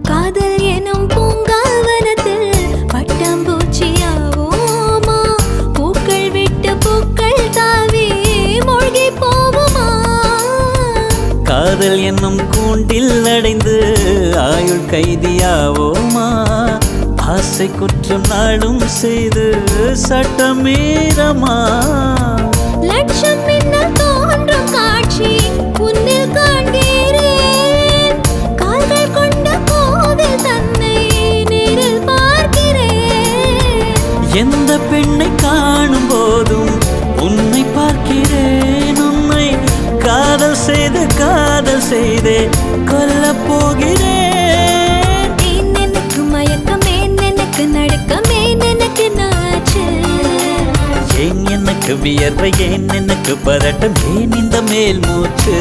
காதல் எனும் பூங்காவனத்தில் பட்டாம்பூச்சியாவோமா, பூக்கள் விட்டு பூக்கள் தாவி மூழ்கி போவோமா. காதல் என்னும் கூண்டில் அடைந்து ஆயுள் கைதியாவோமா, ஆசை குற்றம் நாளும் செய்து சட்டம் மீறமா. லட்சம் மின்னல் தோன்றும் காட்சி உன்னில் காண்கிறேன், கால்கள் கொண்ட கோவில் தன்னை நேரில் பார்க்கிறேன். எந்த பெண்ணை காணும் போதும் உன்னை பார்க்கிறேன், உன்னை காதல் செய்தே கொல்ல போகிறேன். எனக்கு மயக்கமே, எனக்கு நடுக்கமே, எனக்கு நாச்சு. ஏன் எனக்கு வியர்வை, ஏன் எனக்கு பதட்டம், ஏன் இந்த மேல் மூச்சு.